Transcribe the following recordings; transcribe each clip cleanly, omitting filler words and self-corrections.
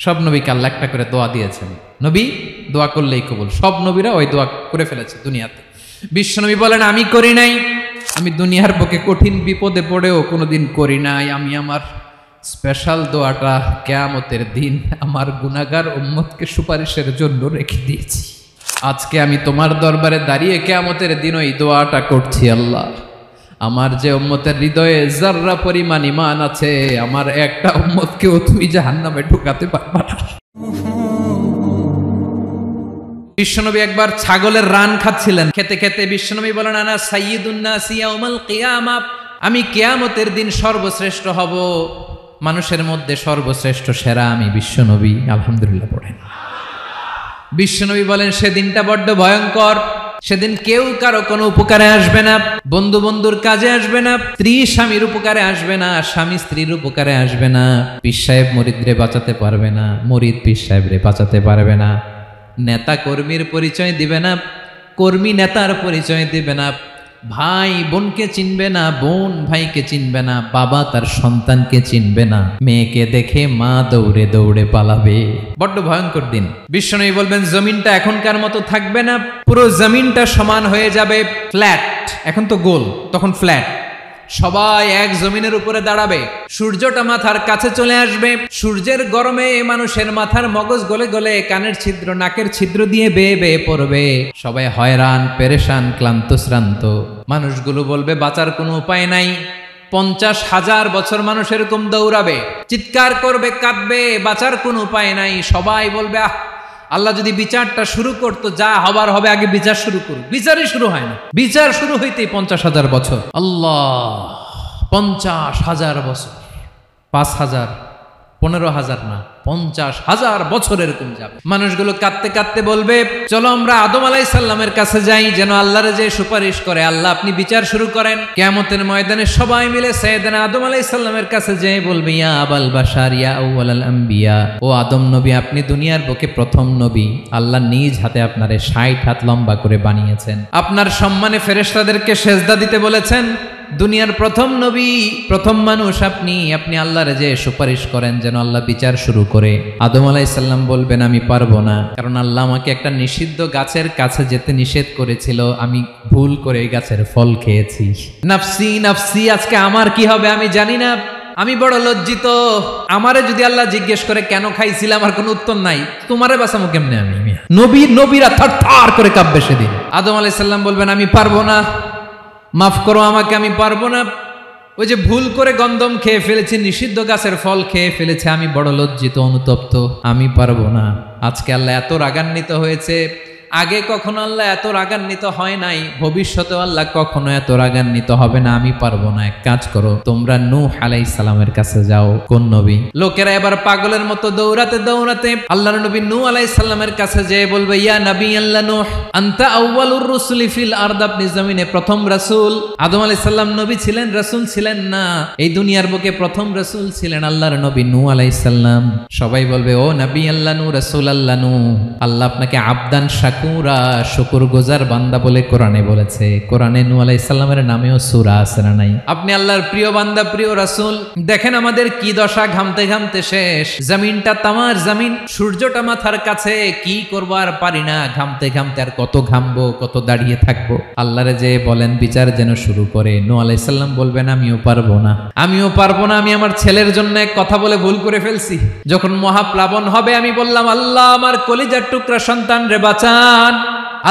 সব নবীকে আল্লাহ একটা করে দোয়া দিয়েছেন, নবী দোয়া করলেই কবুল। সব নবীরা ওই দোয়া করে ফেলেছে দুনিয়াতে। বিশ্বনবী বলেন আমি করি নাই, আমি দুনিয়ার বুকে কঠিন বিপদে পড়েও কোনোদিন করি নাই। আমি আমার স্পেশাল দোয়াটা কিয়ামতের দিন আমার গুনাহগার উম্মতকে সুপারিশের জন্য রেখে দিয়েছি। আজকে আমি তোমার দরবারে দাঁড়িয়ে কিয়ামতের দিন ওই দোয়াটা করছি, আল্লাহ আমার যে উম্মতের হৃদয়ে যাররা পরিমাণ ঈমান আছে, আমার একটা উম্মতকেও তুমি জাহান্নামে ঢুকাতে পারবা না। বিশ্বনবী একবার ছাগলের রান খাচ্ছিলেন, খেতে খেতে বিশ্বনবী বলেন আনা সাইয়্যিদুন নাসি ইয়াউমাল কিয়ামা, আমি কিয়ামতের দিন সর্বশ্রেষ্ঠ হব, মানুষের মধ্যে সর্বশ্রেষ্ঠ সেরা আমি বিশ্বনবী। আলহামদুলিল্লাহ পড়েন। বিশ্বনবী বলেন সেদিনটা বড্ড ভয়ঙ্কর, সেদিন কেউ কারো কোনো উপকারে আসবে না, বন্ধু বন্ধুর কাজে আসবে না, স্ত্রী স্বামীর উপকারে আসবে না, স্বামী স্ত্রীর উপকারে আসবে না, পীর সাহেব মুরিদরে বাঁচাতে পারবে না, মুরিদ পীর সাহেবরে বাঁচাতে পারবে না, নেতা কর্মীর পরিচয় দিবে না, কর্মী নেতার পরিচয় দিবে না, ভাই বোনকে চিনবে না, বোন ভাইকে চিনবে না, বাবা তার সন্তানকে চিনবে না, মেয়েকে দেখে মা দৌড়ে দৌড়ে পালাবে। বড্ড ভয়ঙ্কর দিন। বিশ্বনবী বলবেন জমিনটা এখনকার মতো থাকবে না, পুরো জমিনটা সমান হয়ে যাবে ফ্ল্যাট। এখন তো গোল, তখন ফ্ল্যাট। সবাই এক জমিনের উপরে দাঁড়াবে, সূর্যটা মাথার কাছে চলে আসবে, সূর্যের গরমে মানুষের মাথার মগজ গলে গলে কানের ছিদ্র নাকের ছিদ্র দিয়ে বেয়ে বেয়ে পড়বে। সবাই হয়রান পেরেশান ক্লান্ত শ্রান্ত। মানুষগুলো বলবে বাঁচার কোনো উপায় নাই। 50,000 বছর মানুষ এরকম দৌড়াবে, চিৎকার করবে, কাঁদবে, বাঁচার কোনো উপায় নাই। সবাই বলবে আহ, আল্লাহ যদি বিচারটা শুরু করতো, যা হবার হবে, আগে বিচার শুরু করুক। বিচারই শুরু হয় না, বিচার শুরু হইতেই 50,000 বছর। আল্লাহ, 50,000 বছর, 5,000, 15,000 না, 50,000 বছর এরকম যাবে। মানুষগুলো কাঁদতে কাঁদতে বলবে চলো আমরা আদম আলাইহিস সালামের কাছে যাই, যেন আল্লাহরে যে সুপারিশ করে, আল্লাহ আপনি বিচার শুরু করেন। কিয়ামতের ময়দানে সবাই মিলে সাইয়েদনা আদম আলাইহিস সালামের কাছে যেয়ে বলবে ইয়া আবাল বাশার ইয়া আউয়ালাল আম্বিয়া, ও আদম নবী আপনি দুনিয়ার বুকে প্রথম নবী, আল্লাহ নিজ হাতে আপনারে 60 হাত লম্বা করে বানিয়েছেন, আপনার সম্মানে ফেরেশতাদেরকে সেজদা দিতে বলেছেন, দুনিয়ার প্রথম নবী প্রথম মানুষ আপনি, আপনি আল্লাহরে যে সুপারিশ করেন যেন আল্লাহ বিচার শুরু করে। আদম আলাইহিস সালাম বলবেন আমি পারবো না, কারণ আল্লাহ আমাকে একটা নিষিদ্ধ গাছের কাছে যেতে নিষেধ করেছিল, আমি ভুল করে এই গাছের ফল খেয়েছি। নাফসি নাফসি, আজকে আমার কি হবে আমি জানি না, আমি বড় লজ্জিত। আমারে যদি আল্লাহ জিজ্ঞেস করে কেন খাইছিলাম, আমার কোনো উত্তর নাই, তোমারে বাঁচামো কেমনে আমি? নবীরা থার করে কাঁপবে সেদিন। আদম আলাইহিস সালাম বলবেন আমি পারবো না, মাফ করো আমাকে, আমি পারবো না। ওই যে ভুল করে গন্ধম খেয়ে ফেলেছি, নিষিদ্ধ গাছের ফল খেয়ে ফেলেছে, আমি বড় লজ্জিত অনুতপ্ত, আমি পারবো না। আজকে আল্লাহ এত রাগান্বিত হয়েছে, আগে কখনো আল্লাহ এত রাগান্বিত হয় নাই, ভবিষ্যতেও আল্লাহ কখনো এত রাগান্বিত হবে না। আমি পারবো না, এক কাজ করো, তোমরা নূহ আলাইহিস সালামের কাছে যাও। কোন নবী? লোকেরা এবার পাগলের মতো দৌড়াতে দৌড়াতে আল্লাহর নবী নূহ আলাইহিস সালামের কাছে যেয়ে বলবে ইয়া নবী আল্লাহ নূহ আনতা আউয়ালুর রুসুলি ফিল আরদ, আপনি জমিনে প্রথম রাসূল। আদম আলাইহিস সালাম নবী ছিলেন, রাসূল ছিলেন না, এই দুনিয়ার বুকে প্রথম রাসূল ছিলেন আল্লাহর নবী নূহ আলাইহিস সালাম। সবাই বলবে ও নবী আল্লাহ নূহ, রাসূল আল্লাহ নূহ, আল্লাহ আপনাকে আবদান শাকুরা, শুকর গুজার বান্দা বলে কোরআনে বলেছে। কোরআনে নূহ আলাইহিস সালামের নামেও সূরা আছে না নাই? আপনি আল্লাহর প্রিয় বান্দা, প্রিয় রাসূল। দেখেন আমাদের কি দশা, ঘামতে ঘামতে শেষ, জমিনটা তামার জমিন, সূর্যটা মাথার কাছে, কি করবো আর পারি না, ঘামতে ঘামতে আর কত ঘামবো, কত দাঁড়িয়ে থাকবো। আল্লাহরে যে বলেন বিচার যেন শুরু করে। নূহ আলাইহিস সালাম বলবেন আমিও পারবো না, আমিও পারবো না, আমি আমার ছেলের জন্য এক কথা বলে ভুল করে ফেলছি। যখন মহাপ্লাবন হবে আমি বললাম আল্লাহ আমার কলিজার টুকরা সন্তান রে বাঁচান।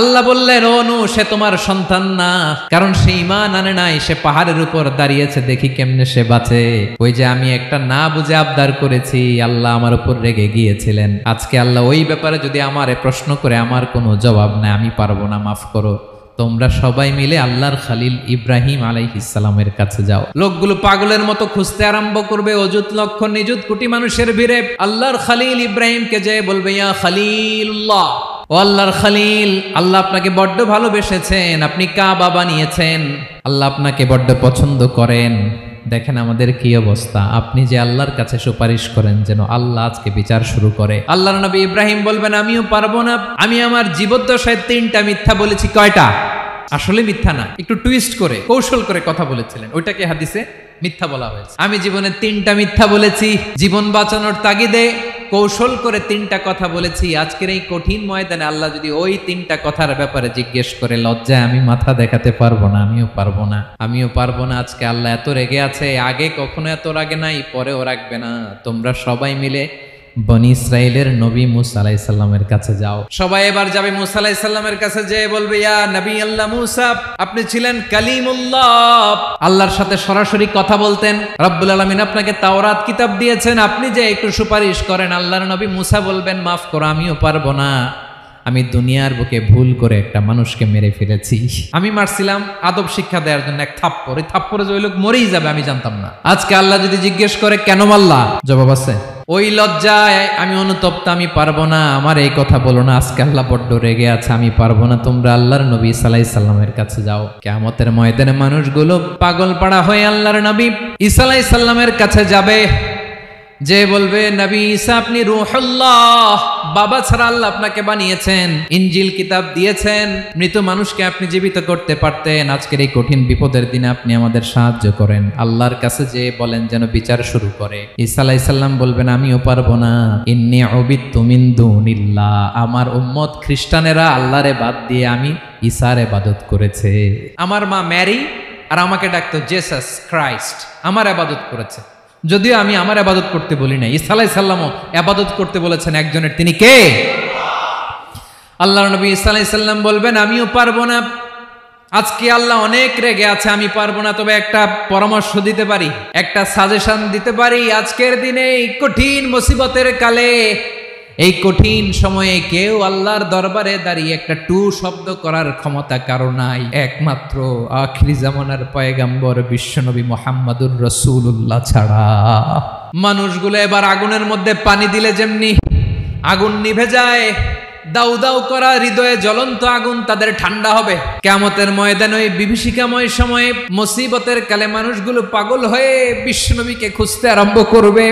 আল্লাহ বললেন ও নূহ সে তোমার সন্তান না, কারণ সে ঈমান আনে নাই, সে পাহাড়ের উপর দাঁড়িয়েছে, দেখি কেমনে সে বাঁচে। ওই যে আমি একটা না বুঝে আবদার করেছি, আল্লাহ আমার উপর রেগে গিয়েছিলেন। আজকে আল্লাহ ওই ব্যাপারে যদি আমারে প্রশ্ন করে, আমার কোনো জবাব নাই, আমি পারবো না, মাফ করো। তোমরা সবাই মিলে আল্লাহর খলিল ইব্রাহিম আলাইহিস সালামের কাছে যাও। লোকগুলো পাগলের মতো খুঁজতে আরম্ভ করবে, অযুত লক্ষ নিযুত কোটি মানুষের ভিড়ে আল্লাহর খলিল ইব্রাহিমকে যেয়ে বলবে ইয়া খলিলুল্লাহ, ও আল্লাহর খলিল, আল্লাহ আপনাকে বড্ড ভালোবেসেছেন, আপনি কাবা বানিয়েছেন, আল্লাহ আপনাকে বড্ড পছন্দ করেন। দেখেন আমাদের কি অবস্থা, আপনি যে আল্লাহর কাছে সুপারিশ করেন যেন আল্লাহ আজকে বিচার শুরু করে। আল্লাহর নবী ইব্রাহিম বলবেন আমিও পারবো না, আমি আমার জীবদ্দশায় 3টা মিথ্যা বলেছি। কয়টা? আসলে মিথ্যা না, একটু টুইস্ট করে কৌশল করে কথা বলেছিলেন, ওইটাকে হাদিসে মিথ্যা বলা হয়েছে। আমি জীবনে 3টা মিথ্যা বলেছি, জীবন বাঁচানোর তাগিদে কৌশল করে 3টা কথা বলেছি। আজকের এই কঠিন ময়দানে আল্লাহ যদি ওই 3টা কথার ব্যাপারে জিজ্ঞেস করে, লজ্জায় আমি মাথা দেখাতে পারবো না, আমিও পারবো না। আজকে আল্লাহ এত রেগে আছে, আগে কখনো এত রাগে নাই, পরেও রাখবে না। তোমরা সবাই মিলে বনি ইসরাইলের নবী মুসা আলাইহিস সালামের কাছে যাও। সবাই এবার যাবে মুসা আলাইহিস সালামের কাছে, যেয়ে বলবে, ইয়া নবী আল্লাহ মুসা, আপনি ছিলেন কালিমুল্লাহ, আল্লাহর সাথে সরাসরি কথা বলতেন। রব্বুল আলামিন আপনাকে তাওরাত কিতাব দিয়েছেন, আপনি যে একটু সুপারিশ করেন। আল্লাহর নবী মুসা বলবেন, মাফ করো, আমিও পারবো না। আমি দুনিয়ার বুকে ভুল করে একটা মানুষকে মেরে ফেলেছি। আমি মারছিলাম আদব শিক্ষা দেওয়ার জন্য এক থাপ্পড়, এই থাপ্পড়ে যে ওই লোক মরেই যাবে আমি জানতাম না। আজকে আল্লাহ যদি জিজ্ঞেস করে কেন মারলা, জবাব আছে। ওই লজ্জায় আমি অনুতপ্ত, আমি পারবো না, আমার এই কথা বলো না। আজকে আল্লাহ বড্ড রেগে আছে, আমি পারবো না। তোমরা আল্লাহর নবী ঈসা আলাইহিস সালামের কাছে যাও। কিয়ামতের ময়দানে মানুষগুলো পাগল পাড়া হয়ে আল্লাহর নবী ঈসা আলাইহিস সালামের কাছে যাবে, যে বলবে, নবী ঈসা আপনি রূহুল্লাহ, বাবা ছাড়া আল্লাহ আপনাকে বানিয়েছেন, ইনজিল কিতাব দিয়েছেন, মৃত মানুষকে আপনি জীবিত করতে পারতেন। আজকের এই কঠিন বিপদের দিনে আপনি আমাদের সাহায্য করেন। আল্লাহর কাছে যে বলেন যেন বিচার শুরু করে। ঈসা আলাইহিস সালাম বলবেন, আমিও পারবো না। ইন্নী উবিদতু মিন দুনিল্লাহ, আমার উম্মত খ্রিস্টানেরা আল্লাহরে বাদ দিয়ে আমি ঈসার ইবাদত করেছে। আমার মা ম্যারি আর আমাকে ডাকতো জেসাস ক্রাইস্ট, আমার ইবাদত করেছে। যদিও আমি আমার ইবাদত করতে বলি না, ঈসা আলাইহিস সালামও ইবাদত করতে বলেছেন একজনের, তিনি কে? আল্লাহর নবী ঈসা আলাইহিস সালাম বলবেন, আমিও পারবো না। আজকে আল্লাহ অনেক রেগে আছে, আমি পারবো না। তবে একটা পরামর্শ দিতে পারি, একটা সাজেশন দিতে পারি। আজকের দিনে এই কঠিন মুসিবতের কালে, এই কঠিন সময়ে কেউ আল্লাহর দরবারে দাঁড়িয়ে একটা টু শব্দ করার ক্ষমতা কারো নাই, একমাত্র আখিরি জামানার পয়গাম্বর বিশ্বনবী মুহাম্মদুর রাসূলুল্লাহ ছাড়া। মানুষগুলো এবার আগুনের মধ্যে পানি দিলে যেমনি আগুন নিভে যায়, দাউ দাউ করা হৃদয়ে জ্বলন্ত আগুন তাদের ঠান্ডা হবে। কিয়ামতের ময়দানে ওই বিভীষিকাময় সময়ে, মুসিবতের কালে মানুষগুলো পাগল হয়ে বিশ্বনবীকে খুঁজতে আরম্ভ করবে।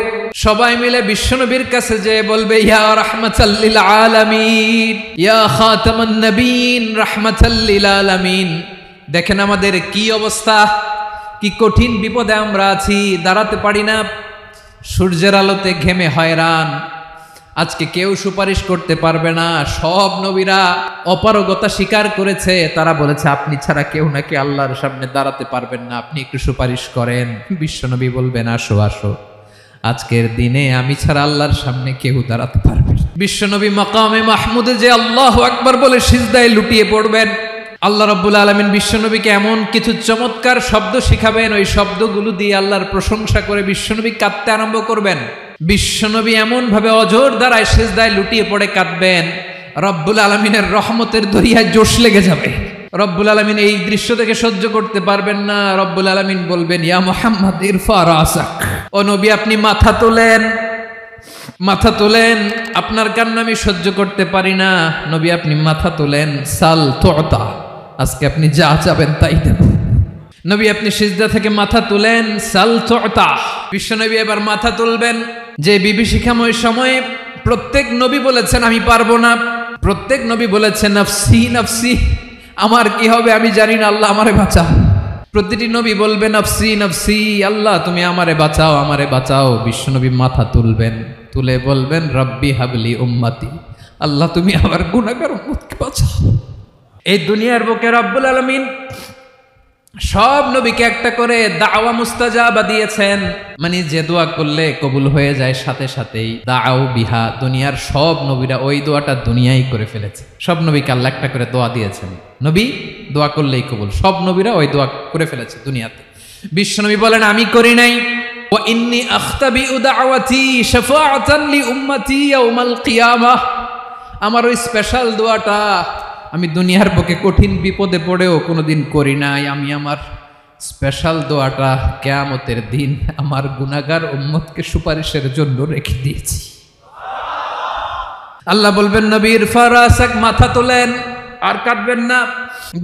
সবাই মিলে বিশ্বনবীর কাছে যেয়ে বলবে, ইয়া রাহমাতাল লিল আলামিন, ইয়া খাতামান নবীন, রাহমাতাল লিল আলামিন। দেখেন আমাদের কি অবস্থা, কি কঠিন বিপদে আমরা আছি, দাঁড়াতে পারি না, সূর্যের আলোতে ঘেমে হয়রান। আজকে কেউ সুপারিশ করতে পারবে না। সব নবীরা অপারগতা স্বীকার করেছে, তারা বলেছে আপনি ছাড়া কেউ নাকি আল্লাহর সামনে দাঁড়াতে পারবেন না, আপনি একটু সুপারিশ করেন। বিশ্বনবী বলবেন, আসো আসো, আজকের দিনে আমি ছাড়া আল্লাহর সামনে কেউ দাঁড়াতে পারবে না। বিশ্বনবী মাকামে মাহমুদে যে আল্লাহু আকবার বলে সিজদায় লুটিয়ে পড়বেন। আল্লাহ রাব্বুল আলামিন বিশ্বনবীকে এমন কিছু চমৎকার শব্দ শিখাবেন, ওই শব্দগুলো দিয়ে আল্লাহর প্রশংসা করে বিশ্বনবী কাঁদতে আরম্ভ করবেন। বিশ্বনবী এমন ভাবে অজর দ্বারায় সিজদায় লুটিয়ে পড়ে কাঁদবেন, রব্বুল আলামিনের রহমতের দরিয়ায় জোশ লেগে যাবে। রব্বুল আলামিন এই দৃশ্য থেকে সহ্য করতে পারবেন না। রব্বুল আলামিন বলবেন, ইয়া মুহাম্মদ ইরফা রাসাক, ও নবী আপনি মাথা তোলেন, মাথা তোলেন, আপনার কান্না আমি সহ্য করতে পারি না। নবী আপনি মাথা তোলেন, সাল তুতা, আজকে আপনি যা চাবেন তাই দেব। নবী আপনি সিজদা থেকে মাথা তুলেন, সাল তুতা। বিশ্বনবী এবার মাথা তুলবেন। যে বিভীষিকাময় সময়ে প্রত্যেক নবী বলেছেন আমি পারবো না, প্রত্যেক নবী বলেছেন নফসি নফসি, আমার কি হবে আমি জানি না, আল্লাহ আমারে বাঁচাও। প্রতিটি নবী বলবেন নফসি নফসি, আল্লাহ তুমি আমারে বাঁচাও, আমারে বাঁচাও। বিশ্বনবী মাথা তুলবেন, তুলে বলবেন রব্বি হাবলি উম্মতি, আল্লাহ তুমি আমার গুনাহগার উম্মতকে বাঁচাও। এই দুনিয়ার বুকে রব্বুল আলামিন সব নবীকে একটা করে দাওয়া মুস্তাজাবা দিয়েছেন, মানে যে দোয়া করলে কবুল হয়ে যায় সাথে সাথেই। দাও বিহা, দুনিয়ার সব নবীরা ওই দোয়াটা দুনিয়ায় করে ফেলেছে। সব নবীকে আল্লাহ একটা করে দোয়া দিয়েছেন, নবী দোয়া করলেই কবুল। সব নবীরা ওই দোয়া করে ফেলেছে দুনিয়াতে। বিশ্বনবী বলেন আমি করি নাই। ওয়া ইন্নী আখতাবিউ দাওয়াতি শাফাআতান লি উম্মতি ইয়াউমাল কিয়ামাহ, আমার ওই স্পেশাল দোয়াটা আমি দুনিয়ার বুকে কঠিন বিপদে পড়েও কোনোদিন করি নাই। আমি আমার স্পেশাল দোয়াটা কিয়ামতের দিন আমার গুনাহগার উম্মতকে সুপারিশের জন্য রেখে দিয়েছি। আল্লাহ বলবেন নবী ইরফা রাসাক, মাথা তোলেন, আর কাটবেন না।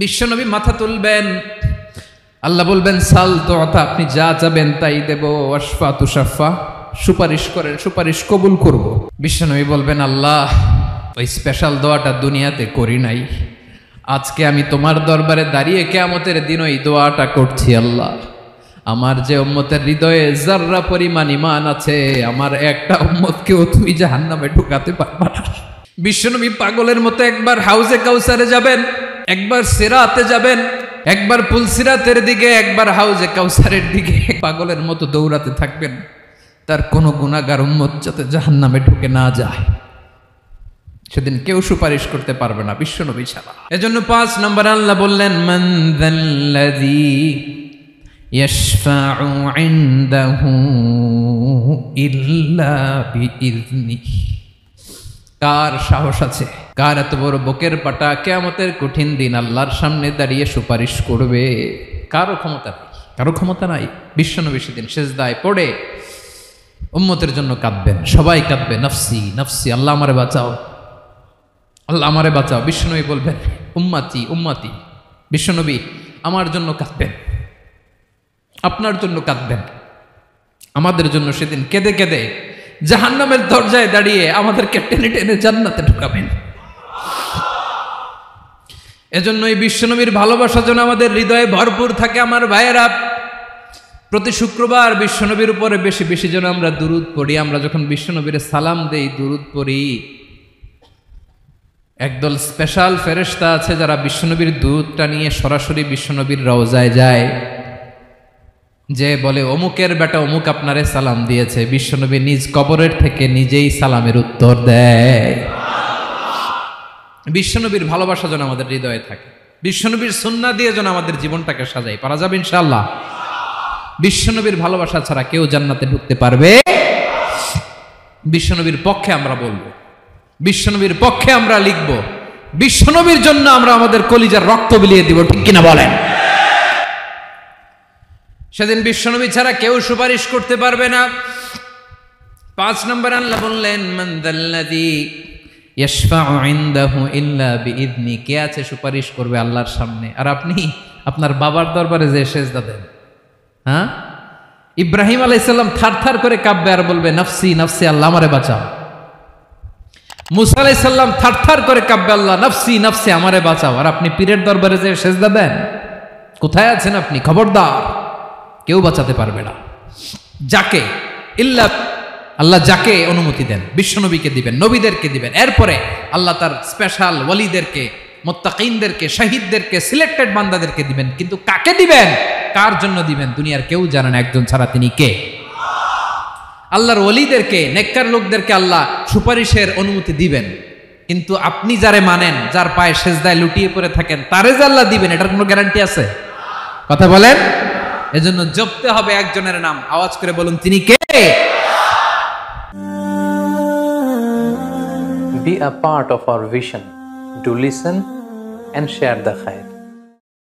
বিশ্বনবী মাথা তুলবেন। আল্লাহ বলবেন সাল তুতা, আপনি যা চাবেন তাই দেব। ওয়াশফা তুশাফা, সুপারিশ করেন, সুপারিশ কবুল করব। বিশ্বনবী বলবেন আল্লাহ ওই স্পেশাল দোয়াটা দুনিয়াতে করি নাই, আজকে আমি তোমার দরবারে দাঁড়িয়ে কিয়ামতের দিন ওই দোয়াটা করছি। আল্লাহ আমার যে উম্মতের হৃদয়ে যাররা পরিমাণ ঈমান আছে, আমার একটা উম্মতকেও তুই জাহান্নামে ঢুকাতে পারবা না। বিশ্বনবী পাগলের মতো একবার হাউজে কাউসারে যাবেন, একবার সিরাতে যাবেন, একবার পুলসিরাতের দিকে, একবার হাউজে কাউসারের দিকে, পাগলের মতো দৌড়াতে থাকবেন। তার কোনো গুনাহগার উম্মত যাতে জাহান্নামে ঢুকে না যায়, সেদিন কেউ সুপারিশ করতে পারবে না বিশ্বনবী ছাড়া। এজন্য ৫ নম্বর আল্লাহ বললেন, মান যাল্লাযী ইয়াশফাউ ইনদাহু ইল্লা বিইযনিহি। কার সাহস আছে, কার এত বড় বুকের পাটা কিয়ামতের কঠিন দিন আল্লাহর সামনে দাঁড়িয়ে সুপারিশ করবে? কারো ক্ষমতা নাই, কারো ক্ষমতা নাই। বিশ্বনবী সেদিন সিজদায় পড়ে উম্মতের জন্য কাঁদবেন, সবাই কাঁদবে, নফসি নফসি, আল্লাহ আমারে বাঁচাও, আল্লাহ আমারে বাঁচাও। বিশ্বনবী বলবেন, উম্মতি উম্মতি। বিশ্বনবী আমার জন্য কাঁদবেন, আপনার জন্য কাঁদবেন, আমাদের জন্য সেদিন কেঁদে কেঁদে জাহান্নামের দরজায় দাঁড়িয়ে আমাদেরকে টেনে টেনে জান্নাতে ঢুকাবেন। এজন্য এই বিশ্বনবীর ভালোবাসা যেন আমাদের হৃদয়ে ভরপুর থাকে। আমার ভাইয়েরা, প্রতি শুক্রবার বিশ্বনবীর উপরে বেশি বেশি যেন আমরা দুরূদ পড়ি। আমরা যখন বিশ্বনবীর সালাম দেই, দুরূদ পড়ি, একদল স্পেশাল ফেরেশতা আছে যারা বিশ্বনবীর দুরূদটা নিয়ে সরাসরি বিশ্বনবীর রওজায় যায়, যে বলে অমুকের বেটা অমুক আপনারে সালাম দিয়েছে। বিশ্বনবী নিজ কবরের থেকে নিজেই সালামের উত্তর দেয়। বিশ্বনবীর ভালোবাসা যেন আমাদের হৃদয়ে থাকে, বিশ্বনবীর সুন্নাহ দিয়ে যেন আমাদের জীবনটাকে সাজাই। পারা যাবে ইনশাআল্লাহ। বিশ্বনবীর ভালোবাসা ছাড়া কেউ জান্নাতে ঢুকতে পারবে? বিশ্বনবীর পক্ষে আমরা বলবো, বিশ্বনবীর পক্ষে আমরা লিখব, বিশ্বনবীর জন্য আমরা আমাদের কলিজার রক্ত বিলিয়ে দিব, ঠিক কিনা বলেন? সেদিন বিশ্বনবী ছাড়া কেউ সুপারিশ করতে পারবে না। ৫ নম্বর আল্লাহ বললেন, মান যাল্লাযী ইয়াশফাউ ইনদাহু ইল্লা বিইযনি। কে আছে সুপারিশ করবে আল্লাহর সামনে? আর আপনি আপনার বাবার দরবারে যে সেজদা দেন, হ্যাঁ, ইব্রাহিম আলাইহিস সালাম থারথার করে কাঁপবে আর বলবে, নফসি নফসি, আল্লাহ আমারে বাঁচাও। মুসা আলাইহিস সালাম থারথার করে কাঁপবে, আল্লাহ নফসি নফসি, আমারে বাঁচাও। আর আপনি পীরের দরবারে যে সেজদা দেন, কোথায় আছেন আপনি? খবরদার, কেউ বাঁচাতে পারবে না। যাকে ইল্লা আল্লাহ যাকে অনুমতি দেন, বিশ্বনবীকে দিবেন, নবীদেরকে দিবেন, এরপরে আল্লাহ তার স্পেশাল ওয়ালিদেরকে, মুত্তাকিনদেরকে, শহীদদেরকে, সিলেক্টেড বান্দাদেরকে দিবেন। কিন্তু কাকে দিবেন, কার জন্য দিবেন, দুনিয়ার কেউ জানে না একজন ছাড়া, তিনি কে? আল্লাহর ওয়ালিদেরকে, নেককার লোকদেরকে আল্লাহ সুপারিশের অনুমতি দিবেন। কিন্তু আপনি যারে মানেন, যার পায়ে সেজদায় লুটিয়ে পড়ে থাকেন, তারে যে আল্লাহ দিবেন, এটার কোনো গ্যারান্টি আছে? কথা বলেন। এজন্য জপতে হবে একজনের নাম, আওয়াজ করে বলুন, তিনি কে? Be a part of our vision. Do listen and share the khair.